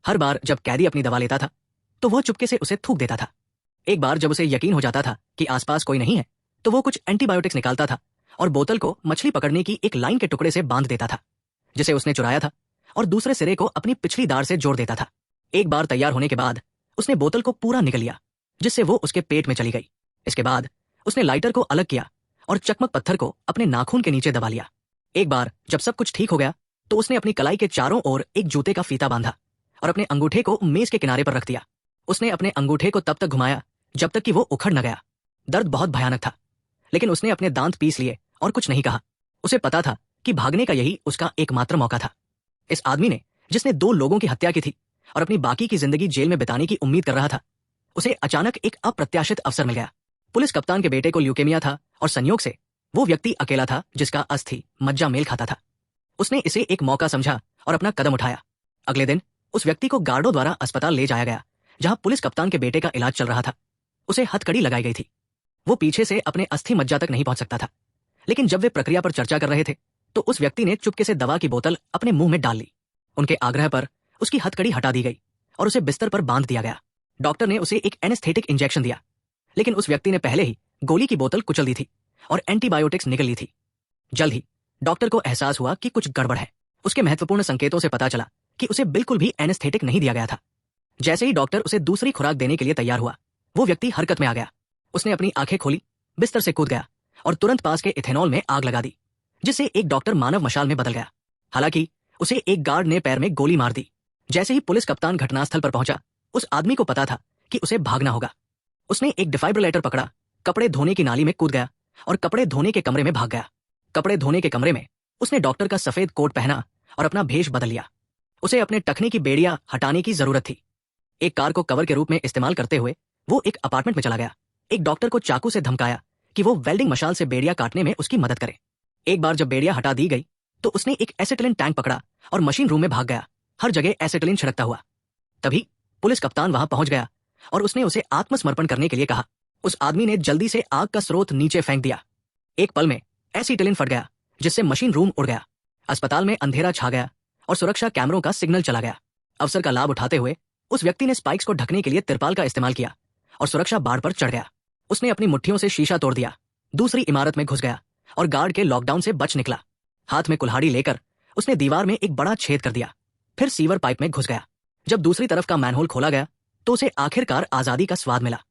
हर बार जब कैदी अपनी दवा लेता था तो वह चुपके से उसे थूक देता था। एक बार जब उसे यकीन हो जाता था कि आसपास कोई नहीं है तो वो कुछ एंटीबायोटिक्स निकालता था और बोतल को मछली पकड़ने की एक लाइन के टुकड़े से बांध देता था जिसे उसने चुराया था और दूसरे सिरे को अपनी पिछली दाढ़ से जोड़ देता था। एक बार तैयार होने के बाद उसने बोतल को पूरा निगल लिया जिससे वो उसके पेट में चली गई। इसके बाद उसने लाइटर को अलग किया और चकमक पत्थर को अपने नाखून के नीचे दबा लिया। एक बार जब सब कुछ ठीक हो गया तो उसने अपनी कलाई के चारों ओर एक जूते का फीता बांधा और अपने अंगूठे को मेज के किनारे पर रख दिया। उसने अपने अंगूठे को तब तक घुमाया जब तक कि वो उखड़ न गया। दर्द बहुत भयानक था लेकिन उसने अपने दांत पीस लिए और कुछ नहीं कहा। उसे पता था कि भागने का यही उसका एकमात्र मौका था। इस आदमी ने, जिसने 2 लोगों की हत्या की थी और अपनी बाकी की जिंदगी जेल में बिताने की उम्मीद कर रहा था, उसे अचानक एक अप्रत्याशित अवसर मिल गया। पुलिस कप्तान के बेटे को ल्यूकेमिया था और संयोग से वो व्यक्ति अकेला था जिसका अस्थि मज्जा मेल खाता था। उसने इसे एक मौका समझा और अपना कदम उठाया। अगले दिन उस व्यक्ति को गार्डों द्वारा अस्पताल ले जाया गया जहां पुलिस कप्तान के बेटे का इलाज चल रहा था। उसे हथकड़ी लगाई गई थी। वो पीछे से अपने अस्थि मज्जा तक नहीं पहुंच सकता था, लेकिन जब वे प्रक्रिया पर चर्चा कर रहे थे तो उस व्यक्ति ने चुपके से दवा की बोतल अपने मुंह में डाल ली। उनके आग्रह पर उसकी हथकड़ी हटा दी गई और उसे बिस्तर पर बांध दिया गया। डॉक्टर ने उसे एक एनेस्थेटिक इंजेक्शन दिया, लेकिन उस व्यक्ति ने पहले ही गोली की बोतल कुचल दी थी और एंटीबायोटिक्स निकल ली थी। जल्द ही डॉक्टर को एहसास हुआ कि कुछ गड़बड़ है। उसके महत्वपूर्ण संकेतों से पता चला कि उसे बिल्कुल भी एनेस्थेटिक नहीं दिया गया था। जैसे ही डॉक्टर उसे दूसरी खुराक देने के लिए तैयार हुआ, वो व्यक्ति हरकत में आ गया। उसने अपनी आंखें खोली, बिस्तर से कूद गया और तुरंत पास के इथेनॉल में आग लगा दी, जिससे एक डॉक्टर मानव मशाल में बदल गया। हालांकि उसे एक गार्ड ने पैर में गोली मार दी। जैसे ही पुलिस कप्तान घटनास्थल पर पहुंचा, उस आदमी को पता था कि उसे भागना होगा। उसने एक डिफाइब्रिलेटर पकड़ा, कपड़े धोने की नाली में कूद गया और कपड़े धोने के कमरे में भाग गया। कपड़े धोने के कमरे में उसने डॉक्टर का सफेद कोट पहना और अपना भेष बदल लिया। उसे अपने टखने की बेड़ियां हटाने की जरूरत थी। एक कार को कवर के रूप में इस्तेमाल करते हुए वो एक अपार्टमेंट में चला गया। एक डॉक्टर को चाकू से धमकाया कि वो वेल्डिंग मशाल से बेड़ियां काटने में उसकी मदद करे। एक बार जब बेड़ियां हटा दी गई तो उसने एक एसिटिलीन टैंक पकड़ा और मशीन रूम में भाग गया, हर जगह एसिटिलीन छिड़कता हुआ। तभी पुलिस कप्तान वहां पहुंच गया और उसने उसे आत्मसमर्पण करने के लिए कहा। उस आदमी ने जल्दी से आग का स्रोत नीचे फेंक दिया। एक पल में एसिटिलीन फट गया, जिससे मशीन रूम उड़ गया। अस्पताल में अंधेरा छा गया और सुरक्षा कैमरों का सिग्नल चला गया। अवसर का लाभ उठाते हुए उस व्यक्ति ने स्पाइक्स को ढकने के लिए तिरपाल का इस्तेमाल किया और सुरक्षा बाड़ पर चढ़ गया। उसने अपनी मुट्ठियों से शीशा तोड़ दिया, दूसरी इमारत में घुस गया और गार्ड के लॉकडाउन से बच निकला। हाथ में कुल्हाड़ी लेकर उसने दीवार में एक बड़ा छेद कर दिया, फिर सीवर पाइप में घुस गया। जब दूसरी तरफ का मैनहोल खोला गया तो उसे आखिरकार आजादी का स्वाद मिला।